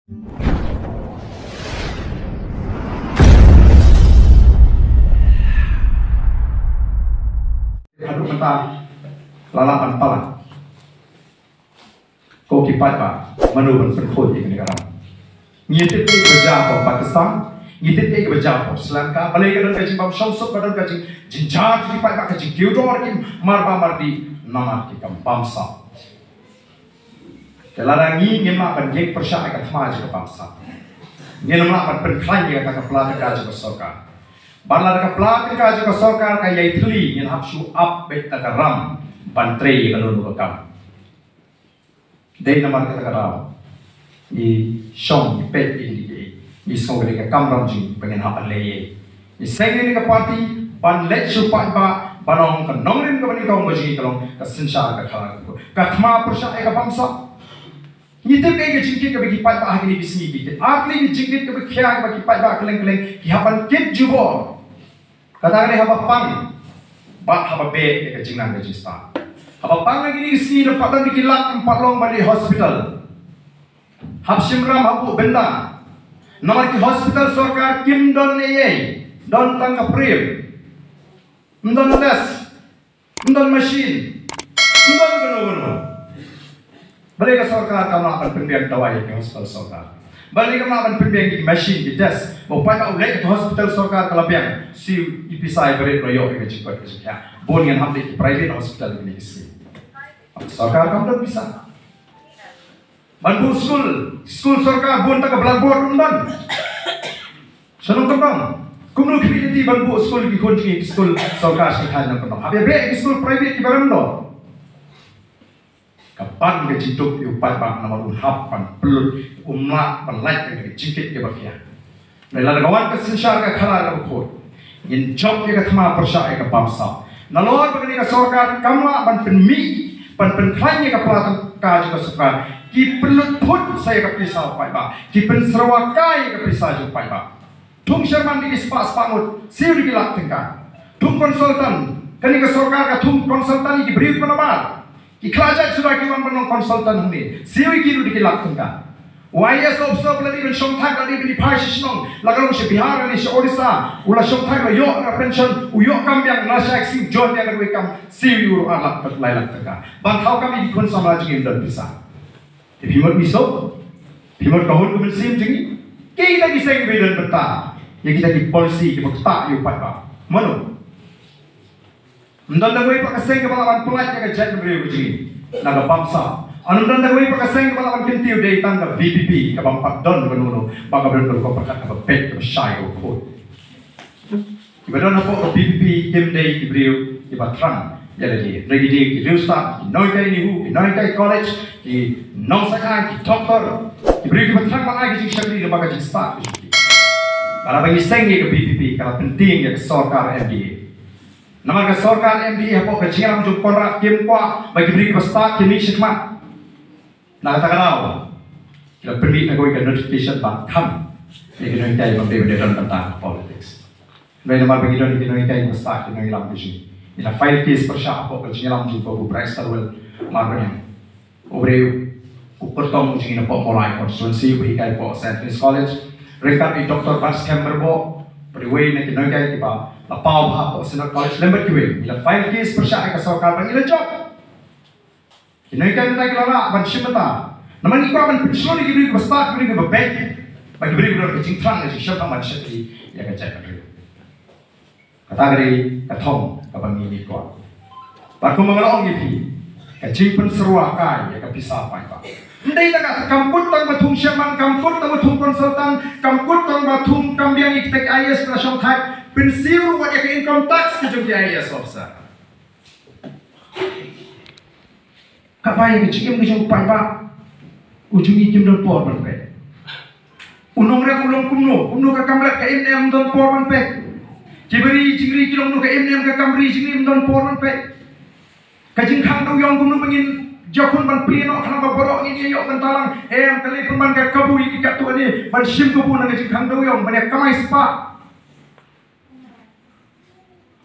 Hadap mentah lalapan pala ko kipat pa manuban perkhod di negara ngitip ke berjauh Pakistan ngitip ke berjauh Sri Lanka balai kadang kajing bam syamsuk kadang kajing jinjar kipat pa kajing kiudor kim marba mardi namar ki kam bamsa kelarangi ngimla ban gek persya ka thma ji bamsa ngimla ban penkhlan ji ka pelat ka ji sorkar Barlar ka pelat ka ji sorkar ka yai thli ngin hapsu up bet ta ram bantrei ka lulu kam dei namar ka ram ni shong ni pet ni song ka kamram ji pengen hap le ni seng ni ka party ban let su pa ba banong ka nongrin ka bani ka ngoji kalong ka sinsa ka khala ka thma persya ka bamsa Ngitip ke jingkit ke bagi pai ba hakini bisni bit. Akli jingkit ke bagi khia bagi pai ba keleng-keleng ki hapan kit jubo. Kata kare haba pang ba haba be ke jingnan ke jista. Haba pang lagi ni sini dapat dan dikilak 4 long balik hospital. Hab simram habu benda. Nomor ki hospital sorkar kim don ye. Don tang april. Ndon tes. Ndon machine. Ndon gono-gono. Balik ke sorkar kamu akan pembiayaan dawai ke hospital sorkar. Balik kamu akan pembiayaan di machine di tes. Bapak tak ulek ke hospital sorkar kalau biang si ipisai beri royok ke cepat ke cepat. Bon yang hamil di private hospital ini sih. Sorkar kamu tak bisa. Bantu school sorkar bon tak ke blackboard undan. Senang kembang. Kumlu kiri di bantu school di kunci school sorkar sekitar nak kembang. Habis be school private di barang do. Kapan ke jituk upai bang nama hap pan pelut umma panlait ke jikit ke bakia. Nela kawan ke sensar ke khala ke khot. In job ke thma persya ke bamsa. Nalor begini ke sorkar kamla ban penmi pan penkhanya ke pelatan kaj ke sorkar. Ki pelut put saya ke pisau upai bang. Ki pen serwakai ke pisau upai bang. Tung sherman di spas pangut siu di lak tengkan. Tung konsultan kani ke sorkar ke tung konsultan di beri penabar. Ikhlas sudah kiwan penong konsultan ini. Siwi kiru dikilak tengah. YS observe lagi ben shongthak lagi ben dipaisi nong. Lagalong si Bihar ni si Odisha. Ula shongthak la yok na pension. Uyok kambiang nasa eksim John yang kerwe kam siwi uru alak berlailak tengah. Bantau kami dikun sama lagi dan bisa. Himut misok. Himut kahun kumen sim jengi. Kita kisah bedan betah. Yang kita di polisi di tak yupat pak. Mana? Ndan dagoi pakaseng ke balawan pelat ke jet beriu begini naga bangsa anu ndan dagoi pakaseng ke balawan kintiu dei tangga VPP ke bampak don benuno baka benuno ko pakat ke pet ke syai ko ibadon apa VPP tim dei beriu ibatran ya lagi di Reusta noi kai ni hu noi kai college di nong sakai di doktor beriu ibatran mana ke syakri de baka start kalau bagi seng ke VPP kalau penting ya ke sorkar MDA Nama ke sorkar MDA apa kecilan jump kontrak kim kuah bagi beri kebesar kimi sikmat. Nak kata kenal, kita pergi nak ke notification bahkan ini kita ingin memberi pendidikan tentang politics. Baik nama bagi kita ingin besar kita ingin lam biji. Kita file case persya apa kecilan jump bu Bristol well marbenyang. Obreu upertong jingin apa mulai konstitusi bagi kita apa St. Louis College. Rekat di Dr. Vance Camberbo periway nak kita ingin kita Lapau apa senang college lembat kiwe. Bila file case persya ke sorkar bagi le job. Kinai kan tak kelara ban shimata. Naman iko ban pension ni gibri besar gibri ke bank. Bagi beri gibri ke jingtran ke syab man syati ya ke cak gibri. Kata gari katong ke bangi ni ko. Barko mangalong gibi. Ke jingpen seruah kai ya ke pisah pai ba. Ndai tak kamput tang batung syaman kamput tang batung konsultan kamput tang batung kambiang iktek IS na syong thai pensiun buat yang income tax ke jumlah IAS officer. Apa yang kecil ke jumlah pak? Ujung ikim dan por berpe. Unong rek ulong kumno ke kamret ke MNM dan por berpe. Ciberi cingri kilong ke MNM ke kamri cingri dan por berpe. Kajing khang tu yang kumno pengin jakun ban pino kenapa borok ini yok kentalang kali pemban ke kabu ikat tu ni ban sim kabu nang kajing khang tu yang banyak kamai spa.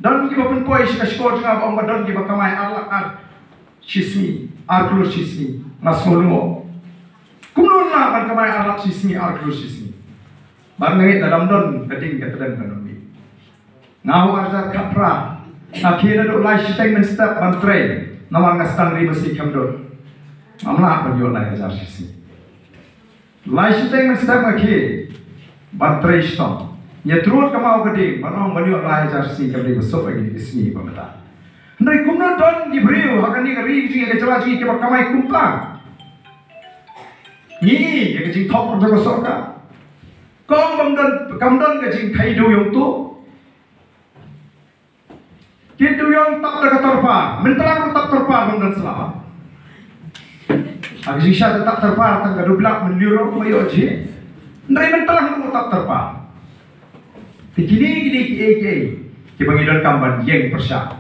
Dan kita pun pois ke sekolah dengan orang dan kita kamai Allah ar chismi ar keluar chismi nas mulu Kumnon lah ban kamai Arab sismi Arab sismi. Ban ngait dalam don keding ketedan kanoni. Ngau arjar kapra. Akhirnya do lai statement step ban train. Namang ngastan ri mesti kamdon. Amla ban yo lai arjar sismi. Lai statement step akhir ban train stop. Ya terus kamau keding ban ong ban yo lai arjar sismi kamdi besok lagi sismi pamata. Ndai kumnon don diberiu akan ni ri ji ke jelaji ke kamai kumpang. Ni yang kecing top orang sorka, kau kamdan kecing kai do yang tu, kita yang tak terpa, menterang tak terpa kamdan selama. Agak sisa tak terpa, tangga dublak menliur mayo je, dari menterang tak terpa. Kini kebangidan kamban yang persya,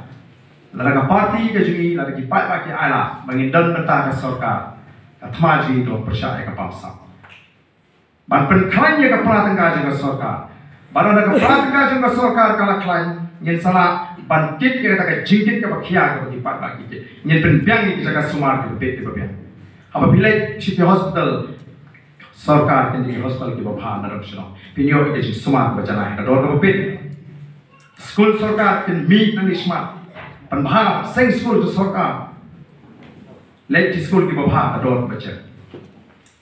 laraga parti kecing, laraga pak ala, bangidan mentah sorka. Atmaji itu percaya ke bangsa. Ban penklanya ke pelatengah juga sorka. Ban ada ke pelatengah juga sorka kalau klien yang salah bantit kita ke jingkit ke bakia ke bagi pat bagi ke. Yang penbiang ini jaga sumar ke beti babiang. Apabila city hospital sorka ini hospital ke bawah dalam seno. Pinyo itu sumar berjalan. Kedua ke beti. School sorka ini meet nanti smart. Penbahar sing school itu sorka. Let di school di bawah ador baca.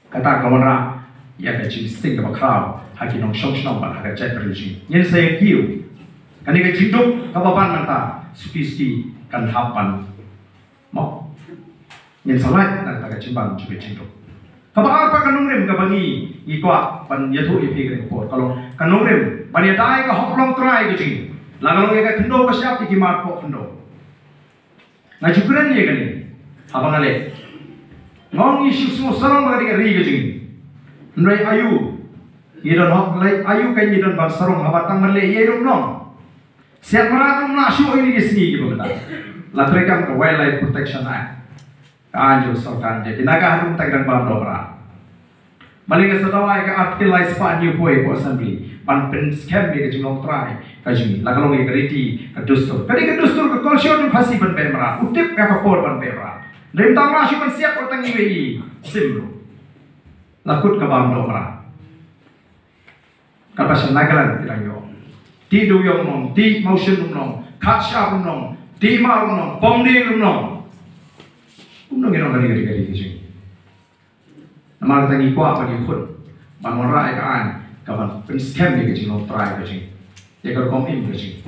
Kata kawan ra, ia kecil sting ke bawah haki nong shong ban haki cek berisi. Yang saya kiu, kan ini kecil kapan manta suki kan hapan mau. Yang salah nanti kecil ban juga kecil. Kapan apa kan nongrim kabangi ikwa pan yatu ipi kerempor. Kalau kan nongrim ban yatai ke hoklong try kecil. Lagalong ia kendo kesiap di kimat pok kendo. Ngajukuran ia kan ini. Abang ale, ngong isu semua sarang bagadi ri gejing. Nrai ayu, iron hok lai ayu kai iron bang sarong habatang male iron nong. Siap meratum nasu ini kesini gitu betul. Latrekam ke Wildlife Protection Act. Anjur sorkan je. Inaga harum tak dan bang dobra. Maling sedawa ke artikel lai spa new boy po assembly. Ban pen scam ni gejing long try gejing. Lagalong ke reti ke dustur. Kadi ke dustur ke kolsion pasti ban pemra. Utip ke kapor ban pemra. Dari tangga si siap orang ini simro, lakut ke bawah domra. Kalau pasal nagalan tidak yo, di duyong nong, di motion nong, kaca nong, di mau nong, pomdi nong, nong gari sini. Nama kita ni kuat bagi pun, bangun rai kan, kawan penskem ni kecil nong try kecil, ya kalau komin kecil,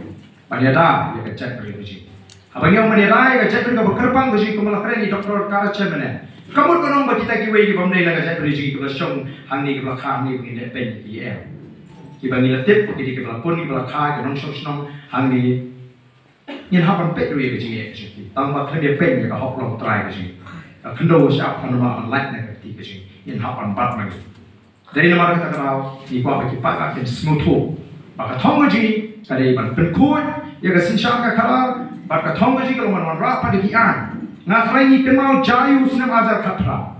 banyak dah, ya kecil kecil. Abang yang menerai ke cakap ke berkerbang ke sini kemalah keren ni doktor kara cemene. Kamu konon bagi kita kiwei ke pemnai lah ke cakap ke sini ke song hang ni ke belakang ni begini pen IM. Kita ni letip jadi ke belakang ni belakang ke nong song hang ni. Yang hapan pet dua ke sini ke sini. Tambah kerja pen ke hok long try ke sini. Kendo siap kan nama online nak ke sini. Yang hapan bat lagi. Dari nama kita kenal ni kuat bagi pak akan smooth tu. Maka thong ke sini kali ban penkut ya ke sinsang ke kalah. Pada thong gaji kalau mana rapa di kian, ngasarai ni kenal jayu senam ajar katra.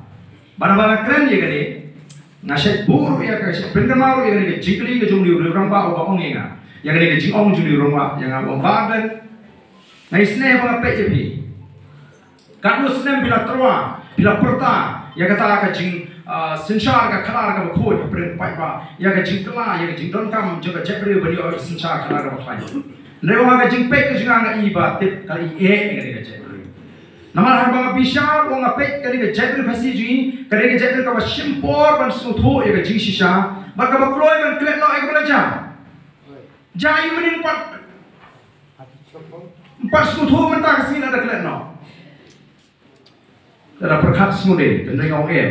Bana keren je kali, ngasih buru ya kasih penkenal ya kali jikli ke jumlah orang ba orang ongenga, ya kali ke jingong jumlah orang ba yang abang badan, naisne bang apa je Kalau senam bila terwa, bila perta, ya kata kacing sensar ka kalar ka khoi pren pai ba ya ka jing kala ya ka jing don kam jo ka jebri bani o sensar kalar ka pai rewa ka jing pe ka jing nga I ba tip ka I e ka jebri namar har ba bisha o nga pe ka jebri phasi ji ka jebri ka ba shimpor ban su tho ya ka jing shisha ba ka ba kloi ban klet no e ka bala ja jai menin pat su tho man ta ka sin ada klet no Tera perkat semude, tenang orang em.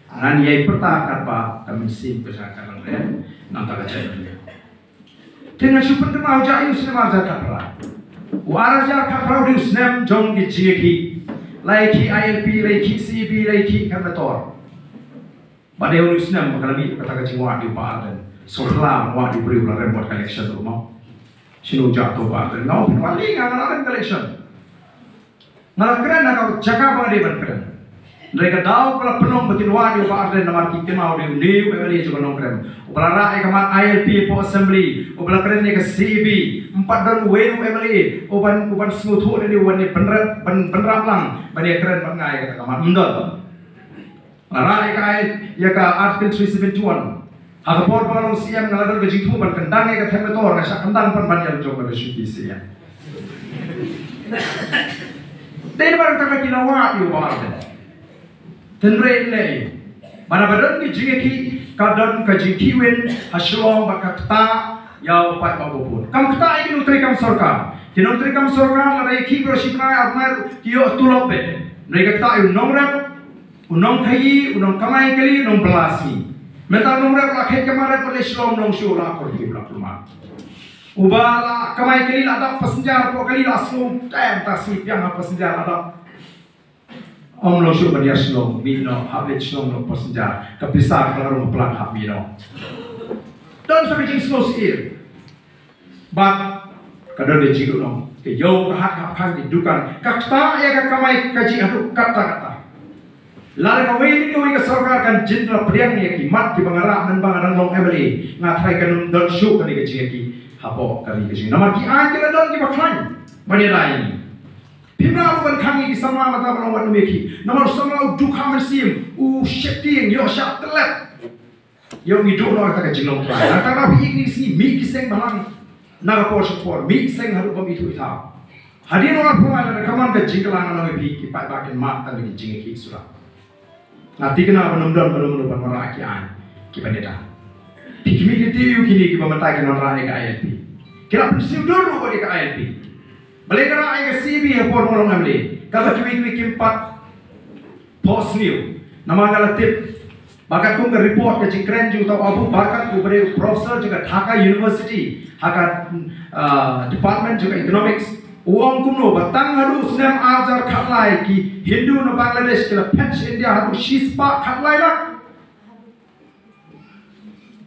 Nan yai pertakat ba, kami sim pesakar lang em. Nanta kacay dia. Tengah super temau jai usnem aja kapra. Waras ya kapra di usnem jong di jeki. Laiki ILP, laiki CB, laiki kanator. Badai usnem makalami kata kacing wak di badan. Sohlam wak di beri ular remote collection rumah. Sinu jatuh badan. Ngau paling ngalan collection. Ngalah keren nak kau jaga apa dia berkeren. Mereka tahu kalau penuh betul wadi apa ada nama kita mau dia undi beli juga nong keren. Upala rai kamat ILP po assembly, upala keren ni ke CB, 4 dan wenu MLA, uban smooth ni uban ni beneran lang, bani keren bangai kata kamat mendol. Lara ya ka artikel 371 Hagapor pangalong siyam ngaladol ka jingtu ban kandang ka themator nga sa kandang pan ban jog ka syuki siya. Dahil ba ka ginawa yung mga tenre le mana badon ki jingeki kadon ka jingkiwen haslong bakakta yaw pat babupun kam kata ay kinutri kam sorkar laray ki brosipna apnar kiyo tulope mereka kata ay unong kayi unong kamay kali unong belasi mental nomrep lakhai kamare pole slom nong shura kor ki blak rumah ubala kamay kali ada pasenjar po kali laslom tem tasip yang pasenjar ada Om lo syuk baniar slong, mino, habit slong lo pasenjar, kepisah kalau rumah pelan hab mino. Dan sampai jing slow sir, bat kadang dia jigo lo, ke yo kahat hab didukan, kakta ya kakamai kaji adu kata. Lalu kawin ke sarkar kan jenderal priang ni kimat di bangarah dan bangarang long emily, ngatai kanum dan syuk kan kaji ki hapo kali kaji. Nama ki anjir dan ki baklan, bani lain. Pimna bukan kami di sama mata perawat memiliki. Nomor sama duka mesim, shifting, yo syak telat. Yo hidup orang tak jenong pelan. Nanti rapi ini sini, mi kiseng balang. Naga por, mi kiseng haru bom itu ita. Hadir orang pemain rekaman ke jingkelan orang memiliki. Kipat bagian mat tapi jingki surah. Nanti kena penumdan penumdan meraki an. Kipat dia. Pikmi kita yuk kini kipat mata kena orang ke ILP. Kira prinsip dulu bagi ke ILP. Mereka ay ka CB ya por molong amli. Kata kiwi kimpat post new. Nama galatip. Bakat kung ka report ka jingkren jung tau abu bakat ku beri professor juga Dhaka University, Dhaka Department juga Economics. Uang kuno batang haru senam ajar khatlai ki Hindu na Bangladesh kila patch India haru shispa khatlai lah.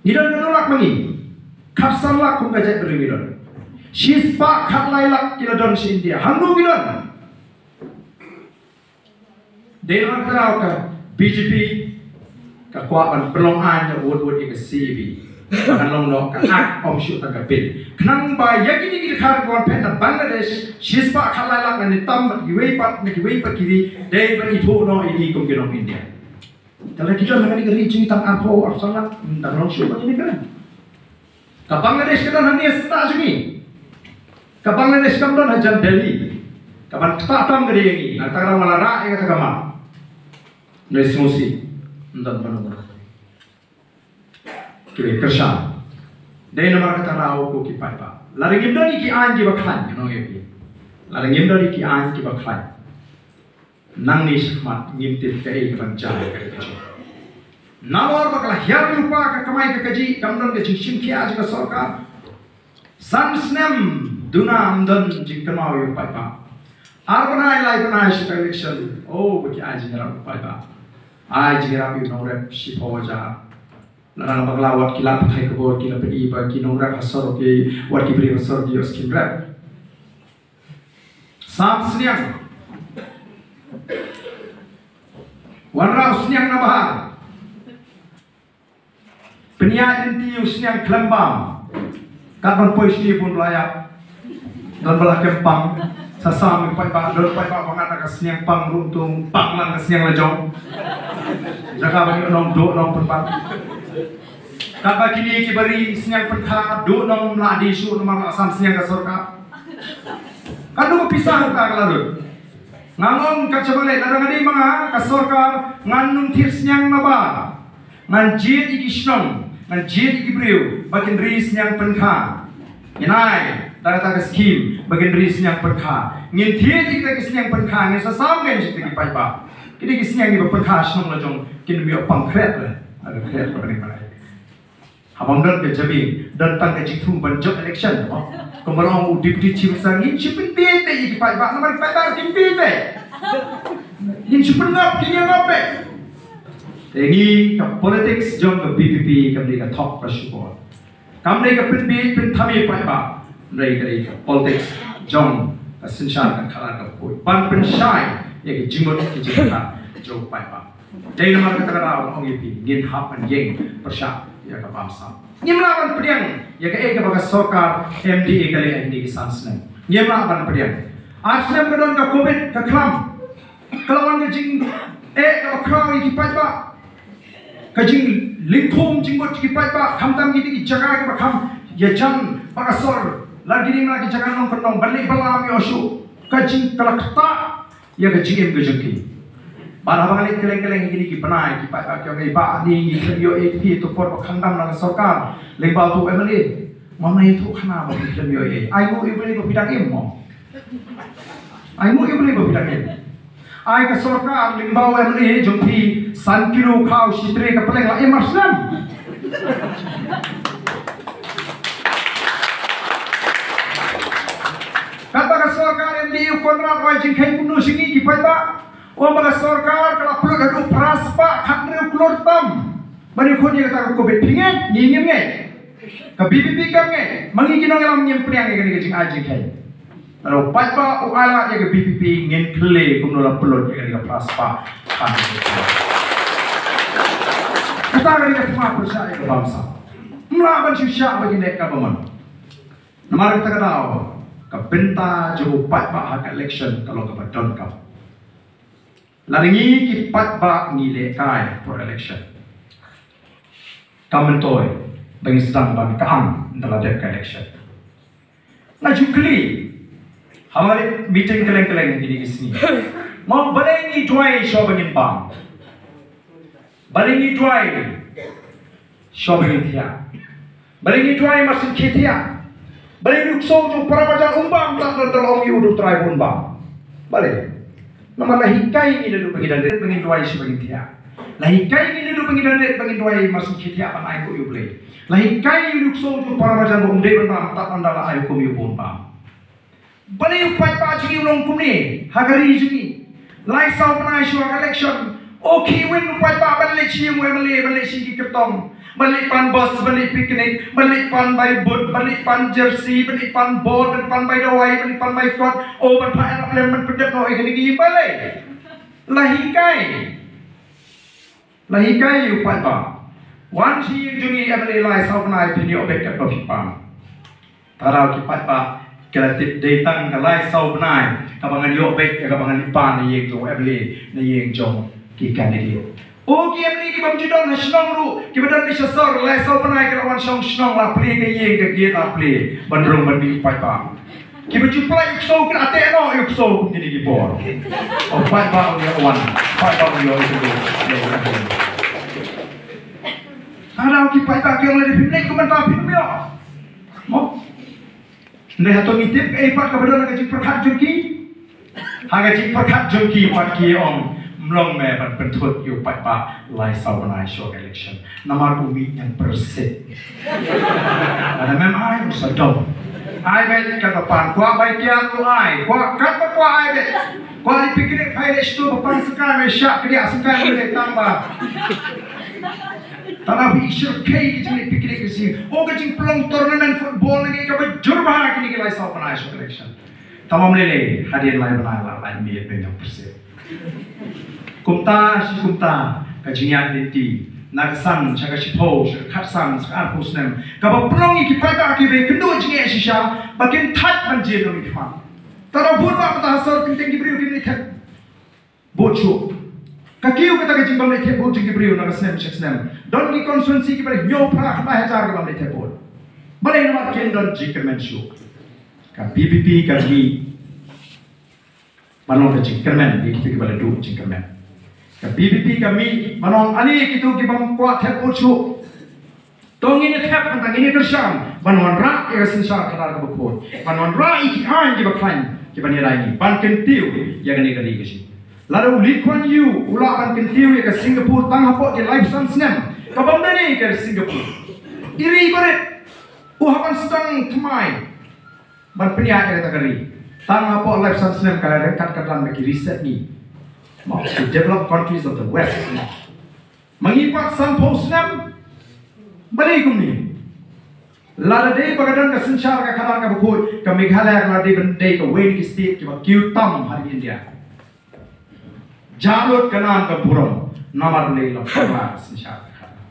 Nidon nolak mangi. Kapsan lah kung ka jat beri nidon. Shispa khatlai lak kila don si India hangu gilon dewan kerau ka BJP ka kuapan pelong anya wud ika CB kan long no ka ak om shu ta ka pin knang ba yakini ki khar kon pen na Bangladesh shispa khatlai lak na tam giwei pat kiri de ban itho no ini kum gilong India tala kita ngani ka reaching tang apho arsala tang long shu ba ini kan ka Bangladesh ka dan handi sta jungi Ka Bangladesh kam don hajan Delhi. Kapan tatam gede ini. Natara malara ega tagama. Nesmusi. Ndan panono. Kire kersha. Dai namar kata rao ko ki paipa. Laringim doni ki anji bakhan no yepi. Laringim doni ki anji bakhan. Nang ni shmat ngimtit ka ek panchai ka kaji. Nawar bakla hyar rupa ka kamai ka kaji kamdon ka jingshim ki aj ka sarkar. Sansnem Duna amdan jingkama yu paipa. Arbanai lai banai shita election. Oh, bagi aji ngerap paipa. Aji ngerap yu nongrep shipoja. Narang bagla wat kila pathai kabor kila pedi bagi nongrep hasor ki wat ki beri hasor di oskin rep. Sam sniang. Wanra sniang nabahar. Peniat inti sniang klembam. Kapan poisi pun layak. Dan belah kempang sasam pai ba bangat ka sniang pang runtung pang lang ka sniang lajong jaga bagi nong do nong perpat kapa kini ki bari sniang perkha do nong ladi su nomor asam sniang ka sorka kanu pisah ka lalu ngangong ka chabale larang adi mga ka sorka nganung thir sniang naba ngan jit iki snong ngan jit iki breu bakin ri sniang perkha inai Data skim bagian ris yang perkha ngintie kita kis yang perkha ngi sasam ngi kita ki paipa kita kis yang ni perkha snong la jong kin mi opang kret la ada kret ka ni malai habang dan ke jabi dan tang ke jitu ban job election kemarang deputy chief sangi chipin pe te ki paipa namar paipa kim pe te yin chipin ngap ki ngap pe ini ka politics jong ka BPP kam ni ka top pressure kam ni ka pin thami paipa Mereka politics John sensyar kan kalah kapoi pan pensyai ya ke jimut ke jimut jo paipa dai nama kata kata orang itu ngin hap an yeng persyak ya ke bangsa ngimlawan pediang ya ke ega bagas sokar MDA kali ini ke sansnen ngimlawan pediang asnem kedon ke covid ke klam kelawan ke jing ke kau iki paipa kajing lingkum jinggot ki pai ba kham tam ki jaga ki kham ye jam pakasor lagi ni lagi jaga nong kenong balik balam yosu kajing kalakta ya kajing gejeki bara balik keleng-keleng gini ki panai ki pai ba kyo ngai ba ni yo et pi to por kham tam nang sarkar lembau tu emali mama itu khana ba ki yo ai mu ibli ko bidang em mo ai mu ibli ko bidang em ai ka sarkar lembau emali jompi san kilo khau sitre ka peleng la emaslam kata ka sarkar yang di kontrak oi jing kai punu singi ki pai ba o maga sarkar kala pulu adu praspa khakre klor tam bani khoni kata ko be pingen ni ngem nge ka BBP kam nge mangi kinong lam nyem priang nge jing aji kai aro pai ba o ala ya ke BBP ngen kle kum no la pulu ya ke praspa kan kata ka ni semua percaya ke bangsa melawan susah bagi nek ka baman namar kita kadao ka benta jo pai ba hak election kalau ka badon ka laringi ki pat ba ni le kai for election kamentoi bagi sedang bagi kaang dalam dek election na jukli हमारे मीटिंग कलें gini sini mau balengi dry shopping bang balengi dry shopping dia balengi dry masih ketia balengi ukso jo para macam umbang tak tertolong yudu try pun bang balik nama lahikai ini dulu bagi dan bagi dry shopping dia lahikai ini dulu bagi dan bagi dry masih ketia apa naik ko yuble lahikai ukso jo para macam umde bang tak andala ayo ko yubun bang bani pai pa jigi ulong kumni hagari jigi lai sau panai shua election oki win pai pa balik chi mu balik chi ki kertong balik pan bus balik picnic balik pan by boat balik pan jersey balik pan boat balik pan by dawai balik pan by court o ban pa anak lemon pedep no igini gi balik lahikai pai pa wan chi jigi balik lai sau panai pini obek ka pipam tarau ki pai pa kreatif datang kalai sau benai kabangan yobek ya kabangan lipan ni yeng jong ebli ni yeng jong ki candidate o ki ebli ki bam jidon hasnong ru ki badan ni sasor lai sau benai kerawan song snong la pli ke yeng ke dia ta pli bandrong bandi pai pa ki baju plai so ke ate no yuk so ni di bor o pai pa ni wan pai pa ni yo itu ada ki pai pa ke le di ko man ta pin yo mo Nih atau ngitip ipat kepada nak jing perkat jengki, haga jing perkat jengki pagi om melong me bentut you pat pa lai sau banai show election. Nama umi yang persit. Ada memang ai sedom. Ai bet kata pan, kuah baik kian tu ai, kuah kat kuah ai bet. Kuah dipikir ai dek tu pan sekarang mesyak dia sekarang boleh tambah. Tanah bisu kei kecil pikir kecil. Oh kecil pelong turnamen football lagi kau jurba kini kita lain panai selection. Tamam lele hadir lain panai lain biar banyak persen. Kumta si kumta kajian diti naksan jaga si pos katsan sekarang posnem. Kau pelong iki pada akibat kedua jenis sisa bagian tat banjir kami faham. Tanah burba pada hasil tinggi beriu kini tat bocor. Kakiu kata kecing bamle tepo tinggi beriu naga snem cek snem. Don di konsumensi kita nyo prak bahajar ke bamle tepo. Balai nama kian don jika mensuk. Ka BBP kami manong kecing kermen di kita balai du jika men. Ka BBP kami manong ani kita kibam kuat tepo cuk. Tong ini tep tentang ini kersam. Manong rak ya sensar kadar kebukut. Manong rak iki an kiba klaim kiba nilai ini. Ban kentiu ya kani kali kesi. Lalu Lee Kuan Yew ulakan kentiu ke Singapura tang hapok ke live snem kabam dani ke Singapura iri baret uhapan sedang temai ban peniak kata kali tang hapok live snem kala dekat katan bagi riset ni mau to develop countries of the west mengipat sampau snem balik ni lada dei bagadan ke sensar ke kanan ke bukut ke Meghalaya ke lada dei ke Wayne ke state ke Kiu Tam hari India Jarut kanan ke burung nomor lelah pernah sensar ke kanan.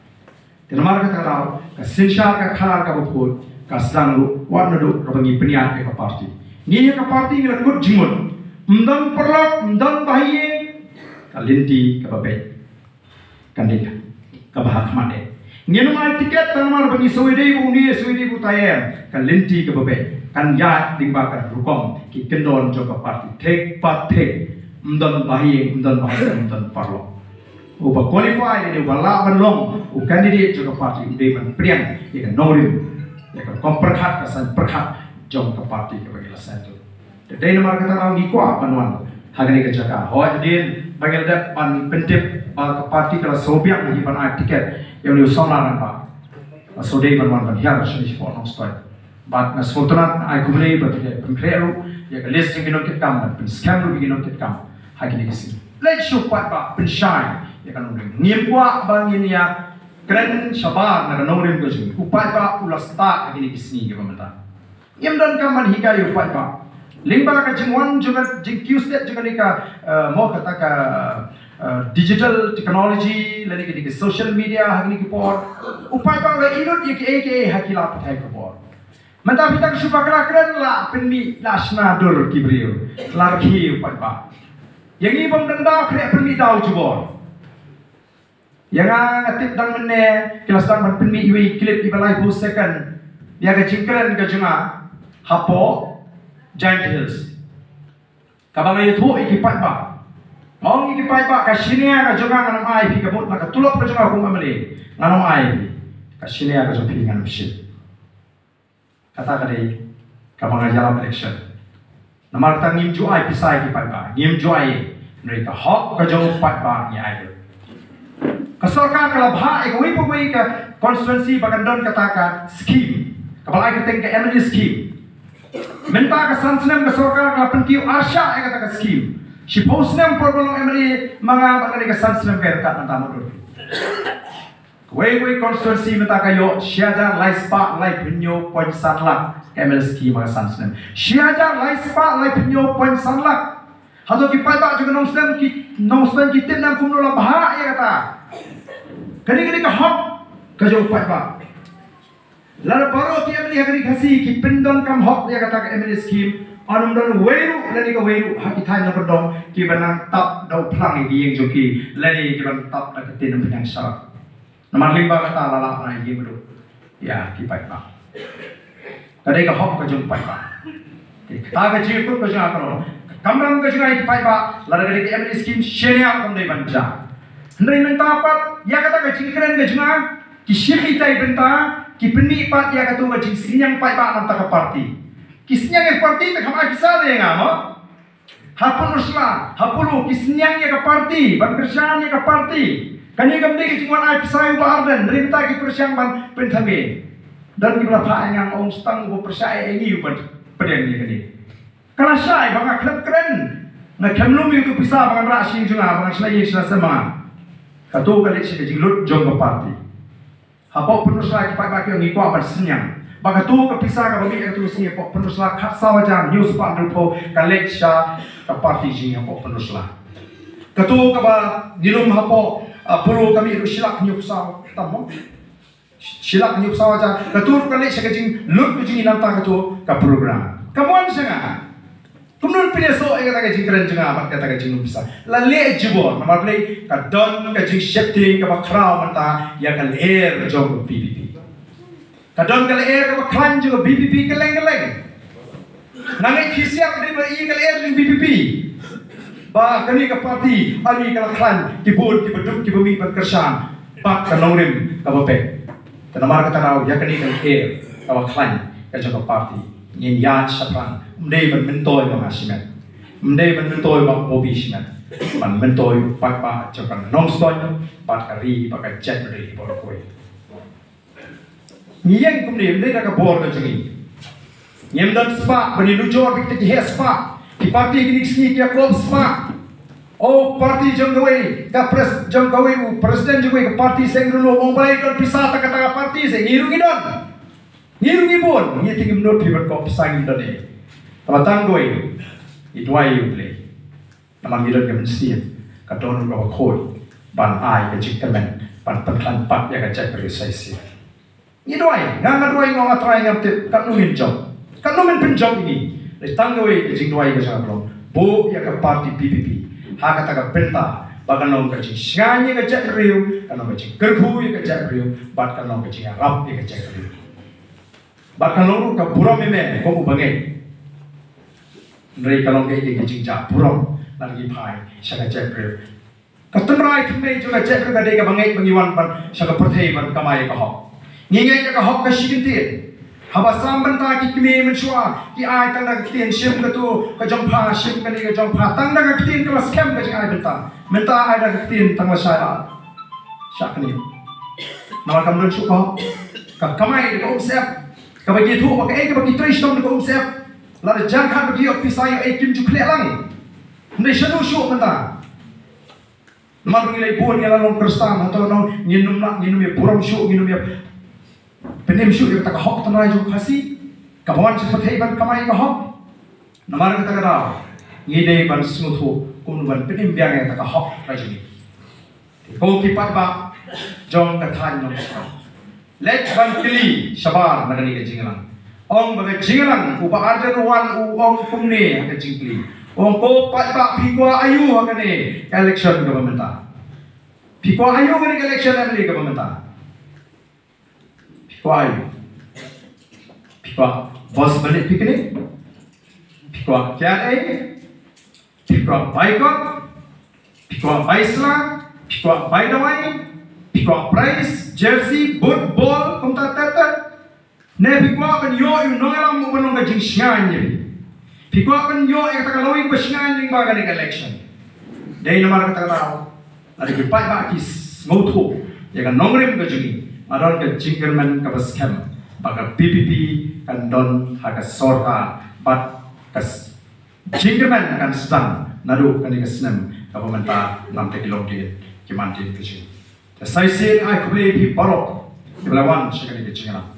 Nomor kata kau ke sensar ke kanan ke bukut ke sedang lu warna du kebangi peniak ke parti. Ni ke parti ni lekut jimun. Mendang perlak, mendang bahaye ke linti ke babay. Kandikan. kabahak made ngenu mai tiket tamar bagi suwede bu tayem kan linti ke bebe kan ya limba kan rukom ki kendon joka parti tek pat tek mdon parlo uba qualify ni uba la long u candidate joka parti de man priang ya kan norim ya kan komperkhat kasan perkhat jom ke parti ke bagi satu de nomor kata orang ngikwa panwan hagani ke jaka ho adin bagi dak pan pentip ke parti kala sobiak ni pan tiket yang lu sonaran pa so de panwan kan hiar sini for no stoi bat na sultanat ai kuble bat ke pengkreru ya ke list nginon kit kam pen scam lu nginon kit kam hagani ke sini let's show pat pa pen shine ya kan undeng ngimwa bangin ya keren sabar na norim ke sini upai pa ulasta hagani ke sini ke pemata yam dan kaman hikayu upai pa limba ka jingwan juga jing Q-state juga ni ka mau kata ka digital technology lagi ke social media hagni ke por upai pa ga inut ye ke hakila pathai ke por manta pitang supakra kren la penmi lasna dur kibrio larki upai pa yang ni bom denda kre penmi dau jubor yang ngatip dang menne kelas dang penmi iwi clip ibalai 2 second ya ga jingkren ga junga hapo Giant Hills. Kabang itu ikipat ba. Ong ikipat ba kasinia ka jonga nganam ai pi kabut maka tulop ka jonga kum amali. Nganam ai kasinia ka jopi nganam shit. Kata kadai kabang ajala election. Namar ta ngim ju ai pisai ikipat ba. Ngim ju ai mereka hok ka jong pat ba ni ai. Kasorka kala bha ek wi poi ka constituency bagandon kataka scheme. Kabang ai keteng ka MLA scheme. Minta ke sansnem ke sorkar ke pentiu asya yang kata ke scheme. Si posnem problem emri mga bagay ke sansnem ke rekat nanta motor. Kue konstitusi minta kayo siaja laispa lai penyo poin sanlak ML scheme mga sansnem. Siaja laispa lai penyo poin sanlak. Hado ki pai ba juga nongstem ki tin nam kumno la baha ya kata. Kani ka hok kajo pai ba. Lalu baru dia melihat hari kasih ki pendon kam hok dia kata ke ML scheme anum don weru lani ka weru haki thai na pendong ki banang tap dau plang ki yang joki lani ki ban tap na ketin penyang syarat nomor 5 kata lala na ye bedu ya ki pai ba kadai ka hok ka jong pai ba ta ka ji ko jong akro kamram ka jong ki pai ba lalu kadai ke ML scheme shenia kam dei banja ndai nang tapat ya kata ka ji keren ka jong ki shikhi tai benta ki penni pat ya katu wajib sinyang pai ba nam taka parti ki sinyang yang parti tak hamai bisa de ngamo hapun usla hapulu ki sinyang ya ka parti ban kerjaan ya ka parti kani gamde ki cuma ai bisa ba arden rinta ki persyang ban penthame dan ki berapa yang om stang go persaya ini ban pedeng ni kani kala syai bang klub keren na kemlum itu bisa bang rasin junga bang selai sama katu kali si jinglut jong ka parti Hapok penuslah kipat baki yang ikut apa senyang. Baka tu kepisah ke bagi itu sini hapok penuslah katsa wajah news pak rupo kalexia ke parti sini hapok penuslah. Ketu ke ba dilum hapok perlu kami itu silak nyupsa tamu. Silak nyupsa wajah. Ketu kalexia kejing lut kejing nanta ketu ke program. Kamuan sangat. Kemudian pilih so kata kejing keren jengah apa kata kejing bisa. Lalu jebol nama play kadon kejing shifting ke bakrau manta ya kal air jom BBP. Kadon kal air ke bakran juga BBP keleng. Nangai kisiap di beri kal air di BBP. Ba kami ke parti ani kal klan kibun kibeduk kibumi berkersan pak kanongrim ke bapek. Tanamar kata rau ya kani kal air ke bakran ke jom parti. Yin yat sapang mdei ban mentoy bang asimet mdei ban mentoy bang obi simet ban mentoy pat pa chakang nongstoy pat kari pakai jet dari bor koi nyeng kumni mdei ka bor ka jungi nyem dan spa bani lujor bik ti spa di parti gini sini kia klub spa oh parti jonggawe ka pres jonggawe presiden jonggawe ka parti seng dulu mobile don pisah ta kata parti seng irungi don Ngiru pun, ngi tinggi menurut pribad kau pisang itu deh. Kalau tanggoi, itu ayu play. Nama ngiru ke mesin, kadon kau koi, ban ai ke jikamen, ban pekan pat ya ke cek realisasi. Itu ayu, nggak dua yang nggak try ngerti, kan numin job, kan numin penjob ini. Dari tanggoi ke jing dua yang ke sana belum. Bu ya ke parti PPP, hak kata ke penta, Bahkan nong kecing singanya kecek riu, kan nong kecing gerbu ya kecek riu, bahkan nong kecing Arab ya kecek riu. Bahkan nong ke buram meme, kau ubangai. Nri kalau kayak kecing jak buram, lagi pai, saya kecek riu. Ketenrai kemei juga kecek riu kadai kebangai pengiwan pan, saya kepertai pan kamai kahok. Ngingai kahok kesikintin. Habasam benta ki kemei menshua, ki ai tanda ketin sim ketu, kejongpa sim kani kejongpa, tanda ketin kelas kem kecing ai benta. Minta ada ketin tanggal saya syak ni nama kamu dan suka kamai dekat umsep kabagi tu pakai kabagi trishtom dekat umsep lalu jangan bagi ofisai kim jukle lang ndai shadu syuk minta nama ngilai pun yang lalu kerstam atau no nginum ya buram syuk nginum ya penim syuk yang tak hok tanai juk kasih kawan seperti ban kamai kahok nama kata kata ngidai ban smutu kumnuan penim biang yang tak hok rajuni. Kau kipat ba jong kathan nom. Let ban kili shabar madani ke jinglang. Ong bagai jinglang upa arden wan ong kumne ke jingli. Ong ko pat ba pikwa ayu hakane election government. Pikwa ayu ke election amli government. Pikwa ayu. Pikwa bos balik piknik. Pikwa kya Pikwa boycott, pikwa baisla, pikwa baidawai, pikwa price, jersey, boot, ball, kumta tata. Ne pikwa kan yo yu nongalam mo banong ka jing singanya. Pikwa kan yo yang takalawin ba singanya ning baga ning election. Dai naman ka takalaw. Ari kipat ba kis ngoto. Ya kan nongrim ka jingi. Maron ka jinggerman ka baskem. Baga PPP kan don haga sorka bat kas Jinggaman kan sedang nadu kan ikasnem governmenta nam tekilong di kimantin kecil. Saya sih ai kubli pi parok kebelawan sekali kecil lah.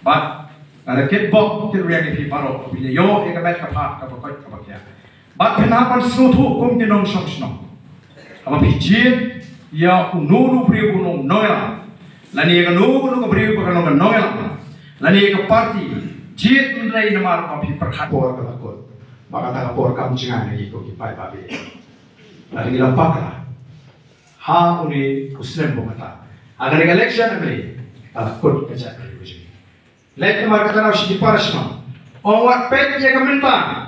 But ada kitbok kiriang pi parok bila yo ikamet kapak kapakot kapakya. But kenapan senutu kum kinong song. Apa pijin ya ununu priu unung noel. Lani ka nunu priu ka nong noel. Lani ka party jit nilai namar kapi perkat por kapakot. Maka tak por kam jangan lagi kau kipai babi. Lagi lampak lah. Ha uni Muslim bukata. Agar election ni, tak kut kerja kerja. Lek kemar kata nak sikit parasma. Orang pet je kementan.